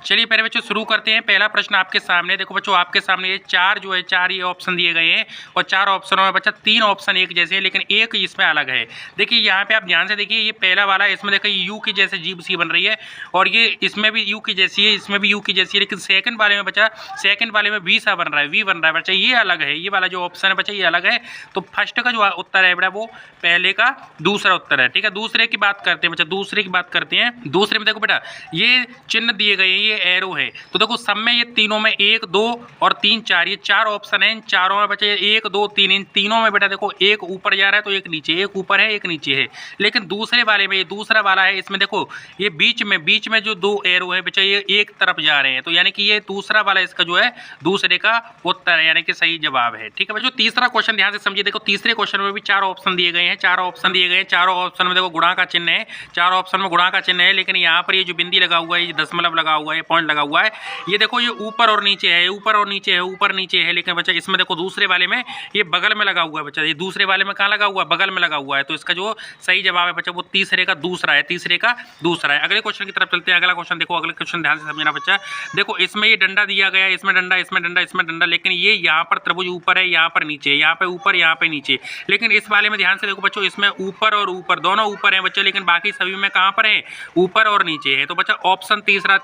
चलिए पहले बच्चों शुरू करते हैं। पहला प्रश्न आपके सामने देखो बच्चों, आपके सामने ये चार ये ऑप्शन दिए गए हैं और चार ऑप्शनों में बच्चा 3 ऑप्शन एक जैसे हैं, लेकिन एक इसमें अलग है। देखिए यहाँ पे आप ध्यान से देखिए, ये पहला वाला है, इसमें देखिए यू की जैसे जीभ सी बन रही है और ये इसमें भी यू की जैसी है, इसमें भी यू की जैसी है, लेकिन सेकंड वाले में बच्चा सेकंड वाले में वी सा बन रहा है, वी बन रहा है बच्चा, ये अलग है। ये वाला जो ऑप्शन है बच्चा ये अलग है। तो फर्स्ट का जो उत्तर है बेटा वो पहले का दूसरा उत्तर है। ठीक है, दूसरे की बात करते हैं बच्चा, दूसरे की बात करते हैं। दूसरे में देखो बेटा ये चिन्ह दिए गए हैं, ये एरो है। तो देखो सब में ये तीनों में 1 2 और 3 4 ये 4 ऑप्शन है। इन चारों में बच्चे 1 2 3, इन तीनों में बेटा देखो एक ऊपर जा रहा है तो एक नीचे, एक ऊपर है एक नीचे है। लेकिन दूसरे वाले में, ये दूसरा वाला है, इसमें देखो ये बीच में जो 2 एरो है बच्चा ये एक तरफ जा रहे हैं। तो यानी कि ये दूसरा वाला इसका जो है दूसरे का उत्तर है, यानी कि सही जवाब है। ठीक है बच्चों, तीसरा क्वेश्चन ध्यान से समझिए। देखो तीसरे क्वेश्चन में भी 4 ऑप्शन दिए गए हैं, 4 ऑप्शन दिए गए हैं। चारों ऑप्शन में देखो गुणा का चिन्ह है, 4 ऑप्शन में गुणा का चिन्ह है, लेकिन यहाँ पर ये जो बिंदी लगा हुआ है, ये दशमलव लगा हुआ है, पॉइंट लगा हुआ है, ये देखो ये ऊपर और नीचे है, ऊपर और नीचे है, ऊपर नीचे है। लेकिन बच्चा इसमें देखो दूसरे वाले में ये बगल में लगा हुआ है बच्चा, ये दूसरे वाले में कहाँ लगा हुआ है, बगल में लगा हुआ है। तो इसका जो सही जवाब है बच्चा वो तीसरे का दूसरा है, तीसरे का दूसरा है। अगले क्वेश्चन की तरफ चलते हैं। अगला क्वेश्चन देखो, अगले क्वेश्चन ध्यान से समझना बच्चा। देखो इसमें ये डंडा दिया गया है, इसमें डंडा, इसमें डंडा, इसमें डंडा, लेकिन ये यहाँ पर त्रिभुज ऊपर है, यहाँ पर नीचे, यहाँ पे ऊपर, यहाँ पे नीचे। लेकिन इस वाले में ध्यान से देखो बच्चों, इसमें ऊपर और ऊपर दोनों ऊपर है बच्चे, लेकिन बाकी सभी में कहाँ पर है, ऊपर और नीचे है। तो बच्चा ऑप्शन तीसरा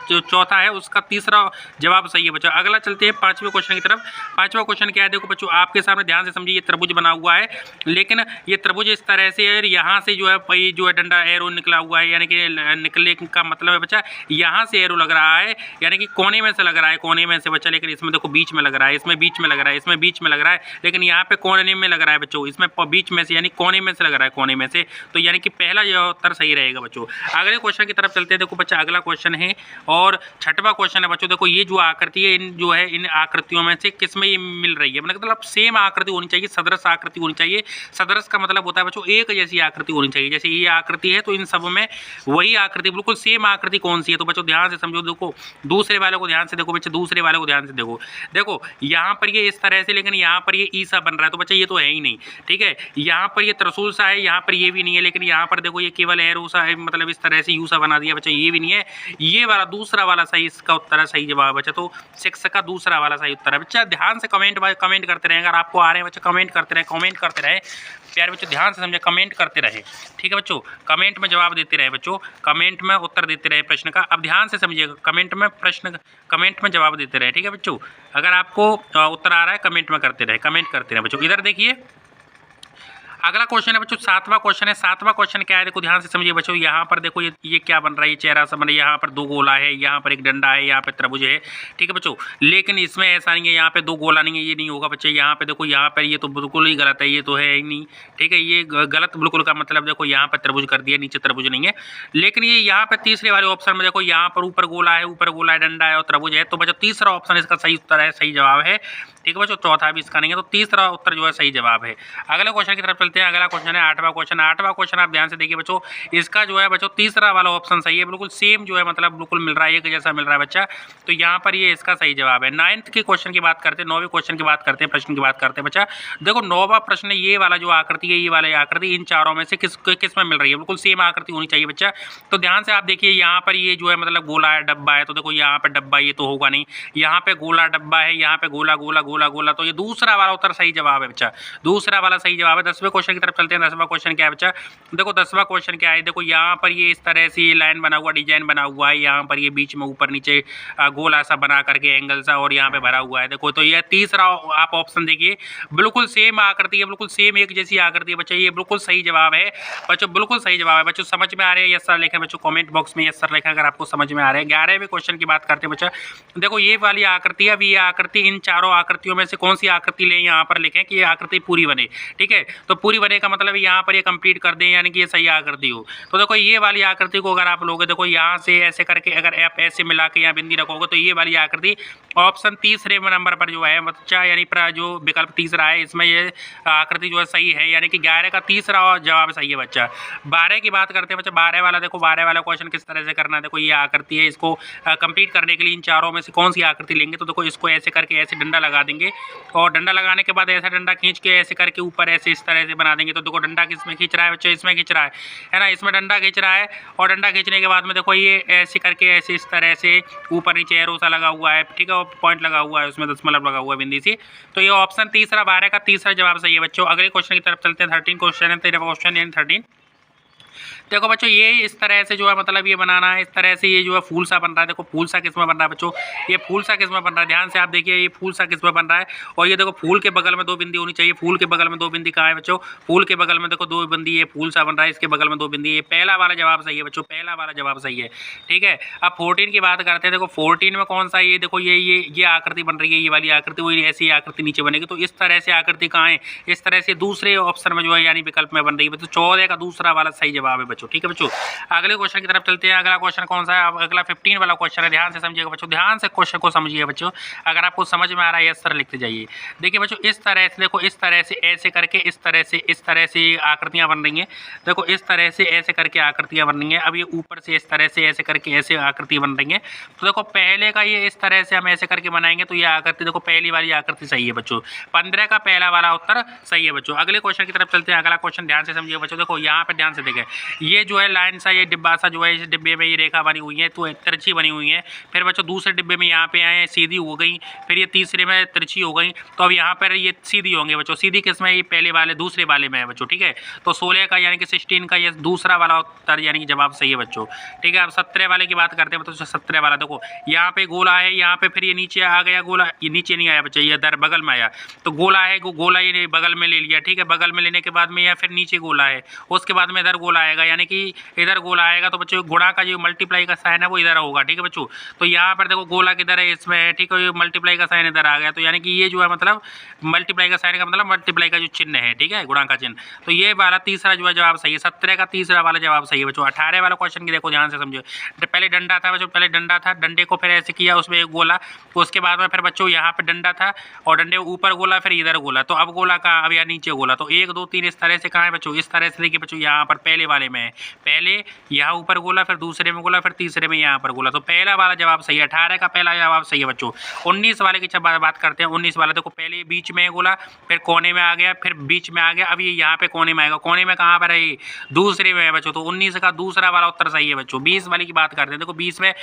जो चौथा है उसका तीसरा जवाब सही है बच्चा। अगला चलते हैं पांचवें क्वेश्चन की तरफ। पांचवा क्वेश्चन क्या है देखो बच्चों, आपके सामने ध्यान से समझिए। ये त्रिभुज बना हुआ है, लेकिन ये त्रिभुज इस तरह से है, यहाँ से जो है ये जो है डंडा एरो निकला हुआ है, यानी कि निकलने का मतलब है बच्चा यहाँ से एरो लग रहा है, यानी कि कोने में से लग रहा है, कोने में से बच्चा। लेकिन इसमें देखो बीच में लग रहा है, इसमें बीच में लग रहा है, इसमें बीच में लग रहा है, लेकिन यहाँ पे कोने में लग रहा है बच्चों, इसमें बीच में से यानी कोने में से लग रहा है, कोने में से। तो यानी कि पहला जो उत्तर सही रहेगा बच्चों। अगले क्वेश्चन की तरफ चलते हैं। देखो बच्चा अगला क्वेश्चन है और छठवां क्वेश्चन है बच्चों। देखो ये जो आकृति है, इन जो है इन आकृतियों में से किस में ये मिल रही है, मतलब सेम आकृति होनी चाहिए, सदृश आकृति होनी चाहिए। सदृश का मतलब होता है बच्चों एक जैसी आकृति होनी चाहिए। जैसे ये आकृति है तो इन सब में वही आकृति, बिल्कुल सेम आकृति कौन सी है, तो बच्चों ध्यान से समझो। देखो दूसरे वाले को ध्यान से देखो बच्चे, दूसरे वाले को ध्यान से देखो। देखो यहाँ पर ये इस तरह से, लेकिन यहाँ पर ये ईसा बन रहा है, तो बच्चा ये तो है ही नहीं। ठीक है, यहाँ पर ये त्रिशूल सा है, यहाँ पर ये भी नहीं है, लेकिन यहाँ पर देखो ये केवल एरो सा है, मतलब इस तरह से यू सा बना दिया बच्चा, ये भी नहीं है। ये वाला दूसरा वाला सही इसका उत्तर है, सही जवाब बच्चा। तो 6 का दूसरा वाला सही उत्तर है बच्चा। ध्यान से कमेंट करते रहे, अगर आपको आ रहे हैं बच्चा कमेंट करते रहे, कमेंट करते रहे प्यारे बच्चों, ध्यान से समझे, कमेंट करते रहे। ठीक है बच्चों, कमेंट में जवाब देते रहे बच्चों, कमेंट में उत्तर देते रहे प्रश्न का। अब ध्यान से समझिएगा, कमेंट में जवाब देते रहे। ठीक है बच्चों, अगर आपको उत्तर आ रहा है कमेंट में करते रहे बच्चों। इधर देखिए अगला क्वेश्चन है बच्चों, 7वां क्वेश्चन है। 7वां क्वेश्चन क्या है देखो ध्यान से समझिए बच्चों। यहाँ पर देखो ये क्या बन रहा है, ये चेहरा सा बन रहा है, यहाँ पर 2 गोला है, यहाँ पर एक डंडा है, यहाँ पे त्रिभुज है। ठीक है बच्चों, लेकिन इसमें ऐसा नहीं है, यहाँ पे 2 गोला नहीं है, ये नहीं होगा बच्चे। यहाँ पे देखो, यहाँ पर ये तो बिल्कुल ही गलत है, ये तो है ही नहीं। ठीक है, ये गलत बिल्कुल का मतलब देखो यहाँ पर त्रिभुज कर दिया, नीचे त्रिभुज नहीं है। लेकिन ये यहाँ पर तीसरे वाले ऑप्शन में देखो, यहाँ पर ऊपर गोला है, डंडा है और त्रिभुज है। तो बच्चों तीसरा ऑप्शन इसका सही उत्तर है, सही जवाब है। ठीक है बच्चों, चौथा भी इसका नहीं है, तो तीसरा उत्तर जो है सही जवाब है। अगले क्वेश्चन की तरफ चलते हैं। अगला क्वेश्चन है 8वां क्वेश्चन। 8वां क्वेश्चन आप ध्यान से देखिए बच्चों, इसका जो है बच्चों तीसरा वाला ऑप्शन सही है, बिल्कुल सेम जो है, मतलब बिल्कुल मिल रहा है, एक जैसा मिल रहा है बच्चा। तो यहाँ पर ये इसका सही जवाब है। 9th के क्वेश्चन की बात करते हैं, 9वें क्वेश्चन की बात करते हैं, प्रश्न की बात करते हैं बच्चा। देखो 9वां प्रश्न, ये वाला जो आकृति है, ये वाला आकृति इन चारों में से किस में मिल रही है, बिल्कुल सेम आकृति होनी चाहिए बच्चा। तो ध्यान से आप देखिए, यहाँ पर ये जो है मतलब गोला है, डब्बा है, तो देखो यहाँ पर डब्बा, ये तो होगा नहीं। यहाँ पे गोला डब्बा है, यहाँ पे गोला गोला गोला गोला, तो ये दूसरा वाला उत्तर सही जवाब है बच्चा, दूसरा वाला सही जवाब है। 10वें क्वेश्चन की तरफ चलते हैं। 10वां क्वेश्चन क्या है बच्चा, देखो 10वां क्वेश्चन क्या है। देखो यहाँ पर ये इस तरह से लाइन बना हुआ, डिजाइन बना हुआ है, यहाँ पर ये बीच में ऊपर नीचे गोला सा बना करके एंगल सा, और यहाँ पे भरा हुआ है। देखो तो ये तीसरा आप ऑप्शन देखिए, बिल्कुल सेम आकृति है, बिल्कुल सेम एक जैसी आकृति है बच्चा, ये बिल्कुल सही जवाब है बच्चों, बिल्कुल सही जवाब है बच्चों। समझ में आ रहे हैं, यस सर लिखें बच्चों, कमेंट बॉक्स में यस सर लिखें अगर आपको समझ में आ रहे हैं। 11वें क्वेश्चन की बात करते हैं बच्चा। देखो ये वाली आकृति है, अब ये आकृति, इन चारों आकृतियों में से कौन सी आकृति लें, यहाँ पर लिखें कि ये आकृति पूरी बने। ठीक है, तो पूरी बने का मतलब यहाँ पर ये कंप्लीट कर दें, यानी कि ये सही आकृति हो। तो देखो ये वाली आकृति को अगर आप लोगे, देखो यहाँ से ऐसे करके अगर आप ऐसे मिला के यहाँ बिंदी रखोगे, तो ये वाली आकृति ऑप्शन तीसरे नंबर पर जो है बच्चा, यानी जो विकल्प तीसरा है, इसमें ये आकृति जो है सही है, यानी कि 11 का तीसरा जवाब सही है बच्चा। 12 की बात करते हैं बच्चा। 12 वाला देखो, 12 वाला क्वेश्चन किस तरह से करना है। देखो ये आकृति है, इसको कंप्लीट करने के लिए इन चारों में से कौन सी आकृति लेंगे, तो देखो इसको ऐसे करके ऐसे डंडा लगा देंगे, और डंडा लगाने के बाद ऐसा डंडा खींच के ऐसे करके ऊपर ऐसे इस तरह से बना देंगे। तो देखो डंडा किसमें खींच रहा है बच्चों, इसमें खींच रहा है ना, इसमें डंडा खींच रहा है। और डंडा खींचने के बाद में देखो ये ऐसे करके ऐसे इस तरह से ऊपर नीचे एरो सा लगा हुआ है, ठीक है, और पॉइंट लगा हुआ है, उसमें दशमलव लगा हुआ है बिंदी सी। तो ये ऑप्शन तीसरा 12 का तीसरा जवाब सही है बच्चों। अगले क्वेश्चन की तरफ चलते हैं। 13 क्वेश्चन है, 13 क्वेश्चन यानी 13। देखो बच्चों ये इस तरह से जो है मतलब ये बनाना है, इस तरह से ये जो है फूल सा बन रहा है। देखो फूल सा किस में बन रहा है बच्चों, ये फूल सा किस में बन रहा है, ध्यान से आप देखिए ये फूल सा किस में बन रहा है। और ये देखो फूल के बगल में 2 बिंदी होनी चाहिए। फूल के बगल में 2 बिंदी कहाँ है बच्चों, फूल के बगल में देखो 2 बिंदी, ये फूल सा बन रहा है, इसके बगल में 2 बिंदी। ये पहला वाला जवाब सही है बच्चों, पहला वाला जवाब सही है, ठीक है। अब 14 की बात करते हैं। देखो 14 में कौन सा, ये देखो ये आकृति बन रही है, ये वाली आकृति, वही ऐसी आकृति नीचे बनेगी। तो इस तरह से आकृति कहाँ है, इस तरह से दूसरे ऑप्शन में जो है यानी विकल्प में बन रही है। तो 14 का दूसरा वाला सही जवाब है बच्चों, ठीक है बच्चों। अगले क्वेश्चन की तरफ चलते हैं। अगला क्वेश्चन कौन सा है, अगला 15 वाला क्वेश्चन है। ध्यान से समझिएगा बच्चों, ध्यान से क्वेश्चन को समझिए बच्चों। अगर आपको समझ में आ रहा है यस सर लिखते जाइए। देखिए बच्चों इस तरह से, देखो इस तरह से ऐसे करके इस तरह से आकृतियां बन रही हैं। देखो इस तरह से ऐसे करके आकृतियां बन रही हैं। अब ये ऊपर से इस तरह से ऐसे करके ऐसे आकृति बन रही है। तो देखो पहले का ये इस तरह से हम ऐसे करके बनाएंगे तो ये आकृति, देखो पहली वाली आकृति सही है बच्चों। 15 का पहला वाला उत्तर सही है बच्चों। अगले क्वेश्चन की तरफ चलते हैं। अगला क्वेश्चन ध्यान से समझिए बच्चों। देखो यहाँ पे ध्यान से देखें, ये जो है लाइन सा, ये डिब्बा सा जो है, इस डिब्बे में ये रेखा बनी हुई है, तो तिरछी बनी हुई है। फिर बच्चों दूसरे डिब्बे में यहाँ पे आए सीधी हो गई, फिर ये तीसरे में तिरछी हो गई। तो अब यहाँ पर ये सीधी होंगे बच्चों। सीधी किस में, ये पहले वाले दूसरे वाले में है बच्चों, ठीक है। तो 16 का यानी कि 16 का ये दूसरा वाला उत्तर यानी कि जवाब सही है बच्चों, ठीक है। अब 17 वाले की बात करते हैं। तो 17 वाला देखो यहाँ पे गोला है, यहाँ पे फिर ये नीचे आ गया गोला, ये नीचे नहीं आया बच्चों, ये इधर बगल में आया। तो गोला है, गोला ये बगल में ले लिया, ठीक है। बगल में लेने के बाद में या फिर नीचे गोला है, उसके बाद में इधर गोला आएगा, यानी कि इधर गोला आएगा। तो बच्चों गुणा का जो मल्टीप्लाई का साइन है वो इधर होगा, ठीक है बच्चों। तो यहाँ पर देखो गोला किधर है, इसमें है, ठीक है। मल्टीप्लाई का साइन इधर आ गया, तो यानी कि ये जो है मतलब मल्टीप्लाई का साइन का मतलब मल्टीप्लाई का जो चिन्ह है, ठीक है, गुणा का चिन्ह। तो ये वाला तीसरा जो है जवाब सही है। 17 का तीसरा वाला जवाब सही है बच्चों। 18 वाला क्वेश्चन की देखो ध्यान से समझो। पहले डंडा था बच्चों, पहले डंडा था, डंडे को फिर ऐसे किया, उसमें एक गोला, तो उसके बाद में फिर बच्चों यहाँ पे डंडा था और डंडे ऊपर गोला, फिर इधर गोला। तो अब गोला कहाँ, अब यहाँ नीचे गोला। तो 1 2 3 इस तरह से कहाँ है बच्चों, इस तरह से देखिए बच्चों, यहाँ पर पहले वाले में है, पहले यहाँ ऊपर गोला, फिर दूसरे में गोला, फिर तीसरे में यहाँ पर गोला। तो पहला वाला जवाब सही है। 18 का पहला जवाब सही है बच्चों। 19 वाले की बात करते हैं। 19 वाला देखो पहले बीच में गोला, फिर कोने में आ गया, फिर बीच में आ गया, अब ये यहाँ पे कोने में आएगा। कोने में कहाँ पर है, दूसरे में है बच्चों। तो 19 का दूसरा वाला उत्तर सही है बच्चों। 20 वाले की बात करते हैं। देखो 20 में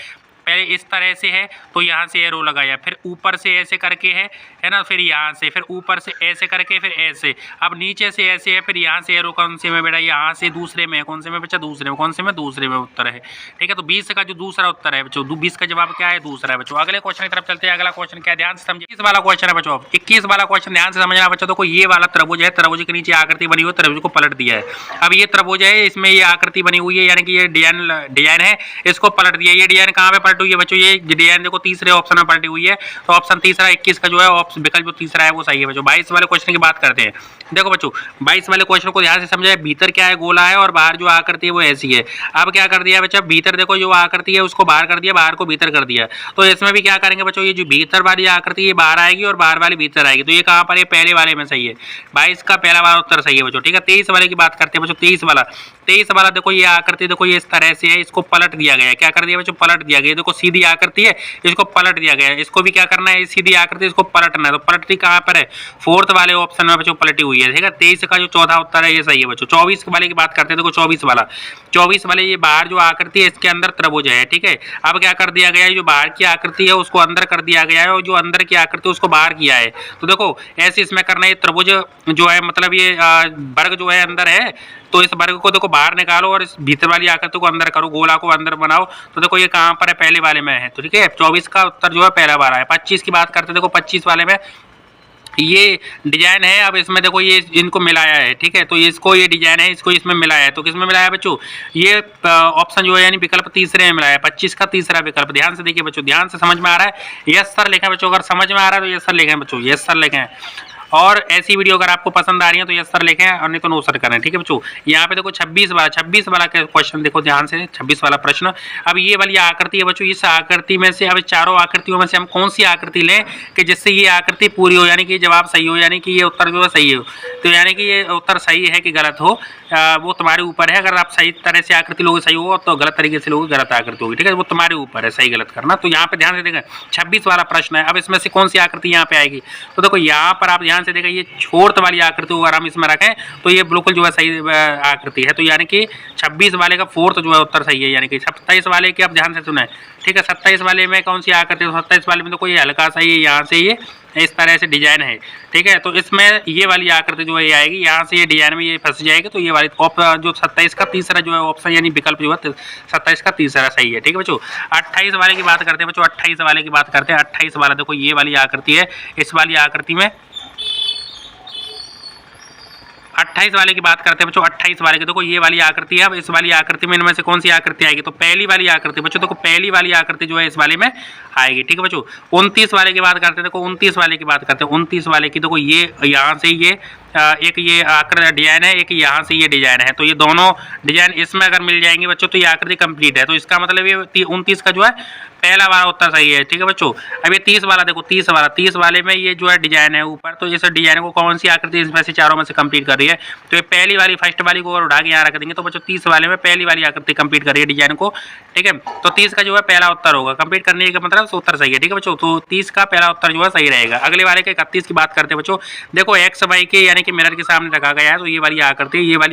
पहले इस तरह से है, तो यहाँ से एरो लगाया, फिर ऊपर से ऐसे करके है ना, फिर यहाँ से, फिर ऊपर से ऐसे करके, फिर ऐसे, अब नीचे से ऐसे है, फिर यहाँ से एरो कौन से में बेटा, यहाँ से दूसरे में, कौन से में बच्चा, दूसरे में, कौन से में, दूसरे में उत्तर है, ठीक है। तो 20 का जो दूसरा उत्तर है बच्चों, 20 का जवाब क्या है, दूसरा है बच्चों। अगले क्वेश्चन की तरफ चलते हैं। अगला क्वेश्चन क्या है, ध्यान से समझिए। 21 वाला क्वेश्चन है बच्चों। 21 वाला क्वेश्चन ध्यान से समझना बच्चों। तो ये वाला त्रिभुज है, त्रिभुज के नीचे आकृति बनी हुई है, त्रिभुज को पलट दिया है। अब ये त्रिभुज है, इसमें ये आकृति बनी हुई है, यानी कि ये डिजाइन है, इसको पलट दिया। ये डिजाइन कहाँ पे पलट हुई है बच्चों, ये डिजाइन देखो तीसरे ऑप्शन में पलटी हुई है। तो ऑप्शन तीसरा 21 का जो है विकल्प जो तीसरा है वो सही है बच्चों। 22 वाले क्वेश्चन की बात करते हैं। देखो बच्चों 22 वाले क्वेश्चन को ध्यान से समझे। भीतर क्या है, गोला है, और बाहर जो आकृति है वो ऐसी है। अब क्या कर दिया बच्चा, भीतर देखो जो आकृति है उसको बाहर कर दिया, बाहर को भीतर कर दिया। तो इसमें भी क्या करेंगे बच्चों, ये जो भीतर वाली आकृति ये बाहर आएगी और बाहर वाली भीतर आएगी। तो ये कहाँ पर है, पहले वाले में सही है। 22 का पहला वाला उत्तर सही है बच्चों, ठीक है। 23 वाले की बात करते हैं बच्चों। 23 वाला देखो ये आकृति देखो ये इस तरह से है, इसको पलट दिया गया है। क्या कर दिया बच्चों, पलट दिया गया। देखो सीधी आकृति है, इसको पलट दिया गया है। इसको भी क्या करना है, सीधी आकृति इसको पलटना है। तो पलटी कहाँ पर है, 4th वाले ऑप्शन में बच्चों पलटी हुई है, ठीक है। 23 का जो चौथा उत्तर है ये सही है बच्चों। 24 वाले की बात करते हैं। देखो 24 वाले ये बाहर जो आकृति है इसके अंदर त्रिभुज है, ठीक है। अब क्या कर दिया गया है, जो बाहर की आकृति है उसको अंदर कर दिया गया है और जो अंदर की आकृति उसको बाहर किया है। तो देखो ऐसे इसमें करना है, त्रिभुज जो है मतलब ये वर्ग जो है अंदर है, तो इस वर्ग को देखो बाहर निकालो और इस भीतर वाली आकृति को अंदर करो, गोला को अंदर बनाओ। तो देखो ये कहाँ पर है, पहले वाले में है। तो ठीक है 24 का उत्तर जो है पहला वाला है। 25 की बात करते हैं। देखो 25 वाले में ये डिजाइन है। अब इसमें देखो ये इनको मिलाया है, ठीक है। तो इसको ये डिजाइन है, इसको इसमें मिलाया है। तो किसमें मिलाया है बच्चों, ये ऑप्शन जो है यानी विकल्प तीसरे में मिलाया है। 25 का तीसरा विकल्प। ध्यान से देखिए बच्चों, ध्यान से समझ में आ रहा है, यस सर लिखें बच्चों। अगर समझ में आ रहा है तो यस सर लिखें बच्चों, यस सर लिखें। और ऐसी वीडियो अगर आपको पसंद आ रही है तो यस सर लिखें, और नहीं तो नो सर करें, ठीक है बच्चों। यहाँ पे देखो 26 वाला क्वेश्चन देखो ध्यान से। 26 वाला प्रश्न। अब ये वाली आकृति है बच्चों, इस आकृति में से अब चारों आकृतियों में से हम कौन सी आकृति लें कि जिससे ये आकृति पूरी हो, यानी कि जवाब सही हो, यानी कि ये उत्तर जो है सही हो। तो यानी कि ये उत्तर सही है कि गलत हो वो तुम्हारे ऊपर है। अगर आप सही तरह से आकृति लोगे सही होगा, तो गलत तरीके से लोगे गलत आकृति होगी, ठीक है। वो तुम्हारे ऊपर है सही गलत करना। तो यहाँ पे ध्यान से देखें 26 वाला प्रश्न है। अब इसमें से कौन सी आकृति यहाँ पे आएगी, तो देखो यहाँ पर आप ध्यान ध्यान से देखा, ये फोर्थ वाली आकृति अगर हम इसमें रखें तो ये बिल्कुल जो है सही आकृति है। तो यानी कि 26 वाले का फोर्थ जो है उत्तर सही है। यानी कि 27 वाले की आप ध्यान से सुने, ठीक है। 27 वाले में कौन सी आकृति, 27 वाले में तो कोई हल्का सा ही यहाँ से ये इस तरह से डिजाइन है, ठीक है। तो इसमें ये वाली आकृति जो है ये आएगी, यहाँ से ये डिजाइन में ये फंस जाएगी। तो ये वाली जो 27 का तीसरा जो है ऑप्शन यानी विकल्प जो है 27 का तीसरा सही है, ठीक है बच्चों। 28 वाले की बात करते हैं बच्चों, 28 वाले की बात करते हैं। 28 वाला देखो ये वाली आकृति है, इस वाली आकृति में 28 वाले की बात करते हैं बच्चों। 28 वाले की देखो ये वाली आकृति है। अब इस वाली आकृति में इनमें से कौन सी आकृति आएगी, तो पहली वाली आकृति बच्चों, देखो पहली वाली आकृति जो है इस वाले में आएगी, ठीक है बच्चों। 29 वाले की बात करते हैं, देखो 29 वाले की बात करते हैं। 29 वाले की देखो ये यहाँ से ये एक ये आकृति डिजाइन है, एक यहाँ से ये डिजाइन है। तो ये दोनों डिजाइन इसमें अगर मिल जाएंगे बच्चों तो ये आकृति कंप्लीट है। तो इसका मतलब ये 29 का जो है पहला वाला उत्तर सही है, ठीक है बच्चों। अब ये 30 वाला देखो, 30 वाले में ये जो है डिजाइन है ऊपर, तो इस डिजाइन को कौन सी आकृति इसमें से चारों में से कंप्लीट कर रही है, तो ये पहली वाली फर्स्ट वाली को और उठा के यहाँ रख देंगे तो बच्चों 30 वाले में पहली वाली आकृति कंप्लीट कर रही है डिजाइन को, ठीक है। तो 30 का जो है पहला उत्तर होगा, कंप्लीट करने का मतलब उत्तर सही है, ठीक है बच्चों। तो 30 का पहला उत्तर जो है सही रहेगा। अगले वाले के 31 की बात करते हैं बच्चों। देखो एक्स वाई के यानी कि मिरर के सामने रखा गया है, तो ये वाली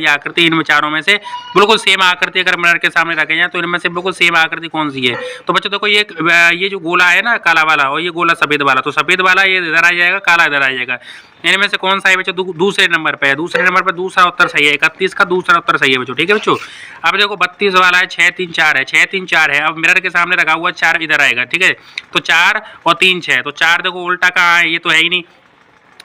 आकृति इनमें चारों में से बिल्कुल सेम आकृति अगर मिरर के सामने रखे जाए तो इनमें से बिल्कुल सेम आकृति कौन सी है, तो बच्चों देखो ये जो गोला है ना काला वाला और ये गोला सफेद वाला, तो सफेद वाला ये इधर आ जाएगा, काला इधर आ जाएगा। इनमें से कौन सा है बच्चों, दूसरे नंबर पे है। दूसरे नंबर पे दूसरा उत्तर सही है, 31 का दूसरा उत्तर सही है बच्चों, ठीक है बच्चों। अब देखो 32 वाला है, 6 3 4 है, 6 3 4 है। अब मिरर के सामने रखा हुआ 4 इधर आएगा, ठीक है। तो 4 और 3 6, तो 4 देखो उल्टा कहाँ है, ये तो है ही नहीं,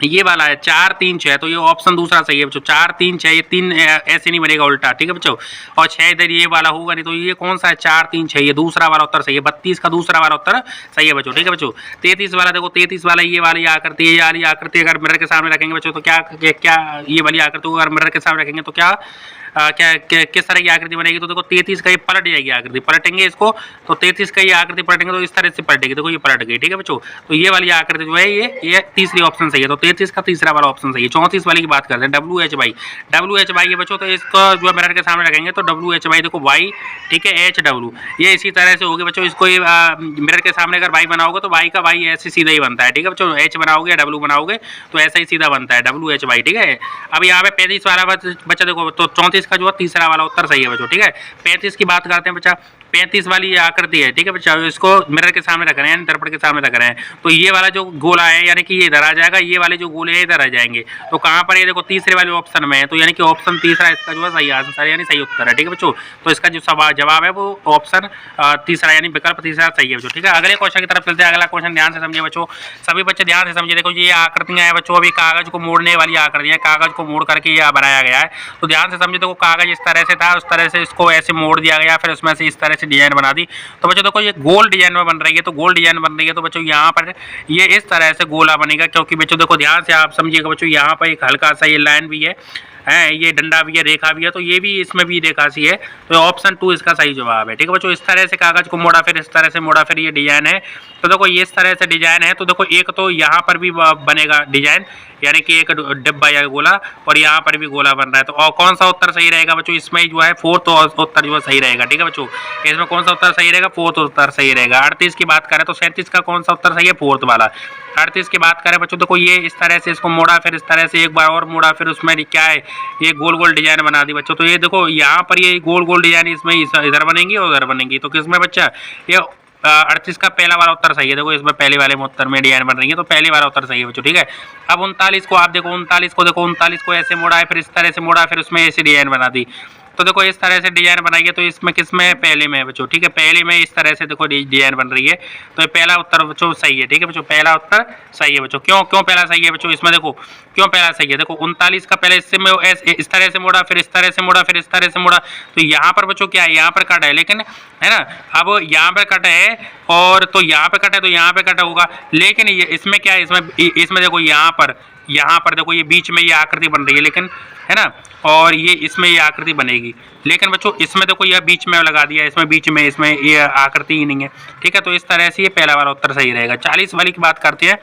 ये वाला है 4 3 6, तो ये ऑप्शन दूसरा सही है बच्चों। 4 3 6, ये 3 ऐसे नहीं बनेगा उल्टा, ठीक है बच्चों। और 6 इधर ये वाला होगा नहीं, तो ये कौन सा है 4 3 6, ये दूसरा वाला उत्तर सही है। 32 का दूसरा वाला उत्तर सही है बच्चों, ठीक है बच्चों। 33 वाला देखो, 33 वाला ये वाली आकृति अगर मिरर के सामने रखेंगे बच्चों तो क्या ये वाली आकृति को अगर मिरर के सामने रखेंगे तो क्या किस तरह की आकृति बनेगी, तो देखो 33 का ये पलट जाएगी आकृति, पलटेंगे इसको तो 33 का ये आकृति पलटेंगे तो इस तरह से पलटेगी, देखो ये पलट गई, ठीक है बच्चों। तो ये वाली आकृति जो है ये तीसरी ऑप्शन सही है, तो 33 का तीसरा वाला ऑप्शन सही है। 34 वाली की बात करते हैं, WH है बच्चों, तो इसको जो है मिरर के सामने रखेंगे तो WH देखो वाई, ठीक है, HW ये इसी तरह से होगी बच्चों। इसको मिरर के सामने अगर वाई बनाओगे तो वाई का वाई ऐसे सीधा ही बनता है, ठीक है बच्चों। H बनाओगे W बनाओगे तो ऐसा ही सीधा बनता है WH, ठीक है। अब यहाँ पे 35 वाला बच्चा देखो, तो 34 का जो है तीसरा वाला उत्तर सही है बच्चों, ठीक है। 35 की बात करते हैं बच्चा। 35 वाली ये आकृति है, ठीक है बच्चा। इसको मिरर के सामने रख रहे हैं, दर्पण के सामने रख रहे हैं, तो ये वाला जो गोला है यानी कि ये इधर आ जाएगा, ये वाले जो गोले हैं इधर आ जाएंगे। तो कहाँ पर ये देखो तीसरे वाले ऑप्शन में है, तो यानी कि ऑप्शन तीसरा इसका जो है सही आंसर यानी सही उत्तर है, ठीक है बच्चों। तो इसका जो जवाब है वो ऑप्शन तीसरा यानी विकल्प तीसरा सही है बच्चों, ठीक है। अगले क्वेश्चन की तरफ चलते हैं। अगला क्वेश्चन ध्यान से समझिए बच्चों, सभी बच्चे ध्यान से समझिए। देखो ये आकृतियां हैं बच्चों, अभी कागज को मोड़ने वाली आकृतियां, कागज को मोड़ करके ये बनाया गया है, तो ध्यान से समझिए। देखो कागज इस तरह से था, उस तरह से इसको ऐसे मोड़ दिया गया, फिर उसमें से इस तरह से डिजाइन बना दी। तो बच्चों देखो ये गोल डिजाइन में बन रही है, तो गोल डिजाइन बन रही है, तो बच्चों यहाँ पर ये इस तरह से गोला बनेगा, क्योंकि बच्चों देखो ध्यान से आप समझिएगा बच्चों, यहाँ पर एक हल्का सा ये लाइन भी है, ये डंडा भी है, रेखा भी है, तो ये भी इसमें भी रेखा सी है, तो ऑप्शन 2 इसका सही जवाब है, ठीक है बच्चों। इस तरह से कागज को मोड़ा, फिर इस तरह से मोड़ा, फिर ये डिजाइन है, तो देखो ये इस तरह से डिजाइन है। तो देखो एक तो यहाँ पर भी बनेगा डिजाइन, यानी कि एक डिब्बा या गोला, और यहाँ पर भी गोला बन रहा है। तो और कौन सा उत्तर सही रहेगा बच्चों, इसमें जो है फोर्थ उत्तर जो है सही रहेगा, ठीक है बच्चों। इसमें कौन सा उत्तर सही रहेगा, फोर्थ उत्तर सही रहेगा। 38 की बात करें तो 37 का कौन सा उत्तर सही है, फोर्थ वाला। 38 की बात करें बच्चों, देखो ये इस तरह से इसको मोड़ा, फिर इस तरह से एक बार और मोड़ा, फिर उसमें क्या है ये गोल गोल डिजाइन बना दी बच्चों। तो ये देखो यहाँ पर ये गोल गोल डिजाइन इसमें इधर बनेंगी और उधर बनेंगी, तो किसमें बच्चा ये 38 का पहला वाला उत्तर सही है। देखो इसमें पहले वाले में उत्तर में डिजाइन बन रही है, तो पहले वाला उत्तर सही है बच्चों, ठीक है। अब 39 को आप देखो, 39 को ऐसे मोड़ा है, फिर इस तरह से मोड़ा, फिर उसमें ऐसे डिजाइन बना दी। तो देखो इस तरह से डिजाइन बनाइए, तो इसमें किसमें पहले में है बच्चों, ठीक है। पहले में इस तरह से देखो डिजाइन बन रही है, तो ये पहला उत्तर बच्चों सही है, ठीक है बच्चों। पहला उत्तर सही है बच्चों। क्यों पहला सही है बच्चों, इसमें देखो क्यों पहला सही है। देखो 39 का पहले इससे में इस तरह से मोड़ा, फिर इस तरह से मोड़ा, फिर इस तरह से मोड़ा, तो यहाँ पर बच्चों क्या है, यहाँ पर कट है, लेकिन है ना, अब यहाँ पर कट है और तो यहाँ पे कट है, तो यहाँ पे कट होगा, लेकिन ये इसमें क्या है, इसमें देखो यहाँ पर देखो ये बीच में ये आकृति बन रही है, लेकिन है ना, और ये इसमें ये आकृति बनेगी, लेकिन बच्चों इसमें देखो यह बीच में लगा दिया, इसमें ये आकृति ही नहीं है, ठीक है। तो इस तरह से ये पहला वाला उत्तर सही रहेगा। 40 वाली की बात करते हैं।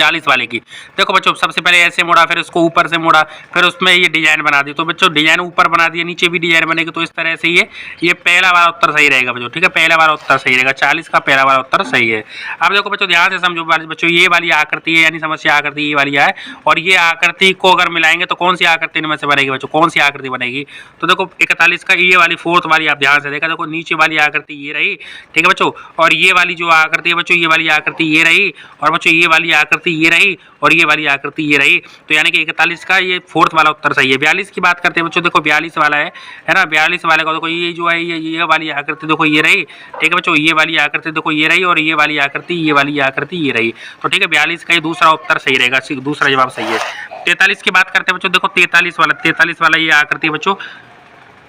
40 वाले की। देखो बच्चों सबसे पहले ऐसे मोड़ा, फिर उसको ऊपर से मोड़ा, फिर उसमें ये डिजाइन बना दी। तो बच्चों डिजाइन ऊपर बना दिया, नीचे भी डिजाइन बनेगी। तो इस तरह से ये पहला वाला उत्तर सही रहेगा बच्चों, ठीक है, पहला वाला उत्तर सही रहेगा, 40 का पहला वाला उत्तर सही है। अब देखो बच्चों ध्यान से समझो बच्चों, ये वाली आकृति है, यानी समस्या आकृति ये वाली है, और ये आकृति को अगर मिलाएंगे तो कौन सी आकृति इनमें से बनेगी बच्चों, कौन सी आकृति बनेगी? तो देखो 41 का ये वाली फोर्थ वाली आप ध्यान से देखा, देखो नीचे वाली आकृति ये रही, ठीक है बच्चों, और ये वाली जो आकृति है बच्चों, ये वाली आकृति ये रही, और बच्चों ये वाली आकृति ये रही, और ये वाली आकृति ये रही। तो यानी कि 41 का ये फोर्थ वाला उत्तर सही है। 42 की बात करते हैं बच्चों, देखो 42 वाला है ना, 42 वाले का देखो ये जो है ये वाली आकृति देखो ये रही, ठीक है बच्चों, ये वाली आकृति देखो ये रही, और ये वाली आकृति ये रही। तो ठीक है 42 का ये दूसरा उत्तर सही रहेगा, दूसरा जवाब सही है। 43 की बात करते हैं बच्चों, देखो 43 वाला ये आकृति बच्चों,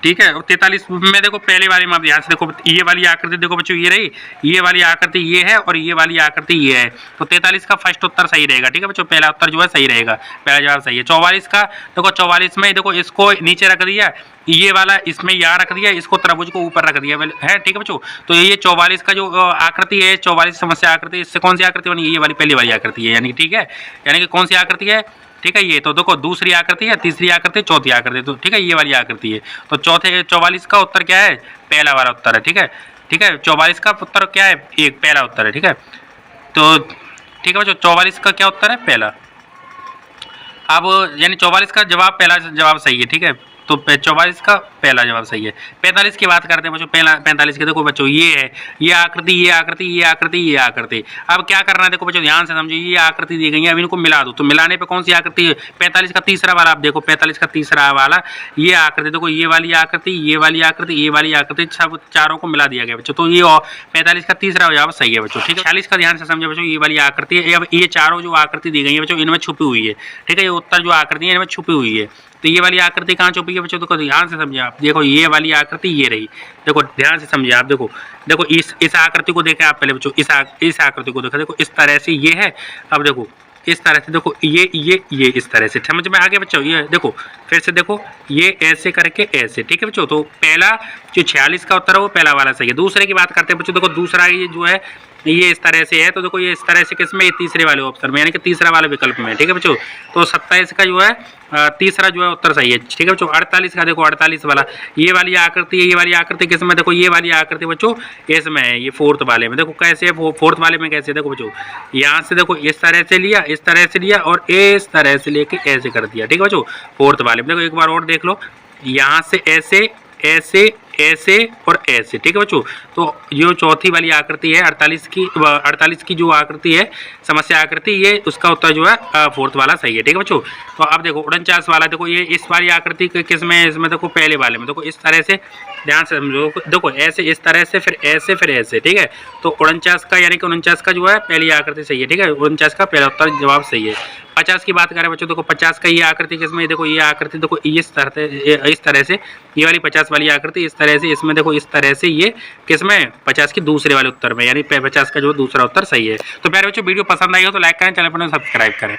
ठीक है, और 43 में देखो पहले वाले में आप ध्यान से देखो, ये वाली आकृति देखो बच्चों ये रही, ये वाली आकृति ये है, और ये वाली आकृति ये है। तो 43 का फर्स्ट उत्तर सही रहेगा, ठीक है बच्चों, पहला उत्तर जो है सही रहेगा, पहला जवाब सही है। 44 का देखो, 44 में देखो इसको नीचे रख दिया, ये वाला इसमें यहाँ रख दिया, इसको त्रिभुज को ऊपर रख दिया है, ठीक है बच्चों। तो ये 44 का जो आकृति है, 44 समस्या आकृति, इससे कौन सी आकृति बनी? ये वाली पहली वाली आकृति है, यानी ठीक है, यानी कि कौन सी आकृति है, ठीक है, ये तो देखो दूसरी आकृति है, तीसरी आकृति, चौथी आकृति, तो ठीक है ये वाली आकृति है। तो 44 का उत्तर क्या है? पहला वाला उत्तर है, ठीक है, ठीक है, 44 का उत्तर क्या है? एक पहला उत्तर है, ठीक है। तो ठीक है बच्चों, 44 का क्या उत्तर है? पहला। अब यानी 44 का जवाब पहला जवाब सही है, ठीक है, तो 44 का पहला जवाब सही है। 45 की बात करते हैं बच्चों, 45 की देखो बच्चों ये है, ये आकृति, ये आकृति, ये आकृति, ये आकृति। अब क्या करना है देखो बच्चों, ध्यान से समझो, ये आकृति दी गई है, अब इनको मिला दो। तो मिलाने पे कौन सी आकृति है? 45 का तीसरा वाला, आप देखो 45 का तीसरा वाला ये आकृति देखो, ये वाली आकृति, ये वाली आकृति, ये वाली आकृति, सब चारों को मिला दिया गया बच्चों। तो ये 45 का तीसरा जवाब सही है बच्चों, ठीक है। 46 का ध्यान से समझो बच्चों, ये वाली आकृति है, अब ये चारों जो आकृति दी गई है बच्चों, इनमें छुपी हुई है, ठीक है, ये उत्तर जो आकृति है इनमें छुपी हुई है। तो ये वाली आकृति कहाँ छुपी है बच्चों? देखो ध्यान से समझिए आप, देखो ये वाली आकृति ये रही, देखो ध्यान से समझिए आप, देखो इस आकृति को देखें आप पहले बच्चों, इस आकृति को देखो इस तरह से ये है। अब देखो इस तरह से देखो ये इस तरह से, समझ में आ गया बच्चों? ये देखो फिर से देखो, ये ऐसे करके ऐसे, ठीक है बच्चों। तो पहला जो 46 का उत्तर है वो पहला वाला सही है। दूसरे की बात करते हैं बच्चों, देखो दूसरा ये जो है ये इस तरह से है, तो देखो ये इस तरह से किसमें? ये तीसरे वाले ऑप्शन में, यानी कि तीसरा वाला विकल्प में, ठीक है बच्चों। तो 27 का जो है तीसरा जो है उत्तर सही है, ठीक है बच्चों। 48 का देखो, 48 वाला ये वाली आकृति है, ये वाली आकृति किसमें? देखो ये वाली आकृति बच्चों इसमें है, ये फोर्थ वाले में। देखो कैसे है फोर्थ वाले में, कैसे देखो बच्चों, यहाँ से देखो इस तरह से लिया, इस तरह से लिया, और इस तरह से लेके ऐसे कर दिया, ठीक है बच्चों, फोर्थ वाले में। देखो एक बार और देख लो, यहाँ से ऐसे ऐसे ऐसे और ऐसे, ठीक है बच्चों। तो जो चौथी वाली आकृति है 48 की जो आकृति है समस्या आकृति, ये उसका उत्तर जो है फोर्थ वाला सही है, ठीक है बच्चों। तो अब देखो 49 वाला, देखो ये इस वाली आकृति किसमें है? इसमें देखो पहले वाले में, देखो इस तरह से ध्यान से समझो, देखो ऐसे इस तरह से, फिर ऐसे फिर ऐसे, ठीक है। तो 49 का यानी कि 49 का जो है पहली आकृति सही है, ठीक है, 49 का पहला उत्तर जवाब सही है। 50 की बात करें बच्चों, देखो 50 का ये आकृति किसमें? देखो ये आकृति देखो इस तरह से ये वाली 50 वाली आकृति इस तरह से, इसमें देखो इस तरह से, ये किसमें? 50 के दूसरे वाले उत्तर में, यानी 50 का जो दूसरा उत्तर सही है। तो प्यारे बच्चों वीडियो पसंद आई हो तो लाइक करें, चैनल पर सब्सक्राइब करें।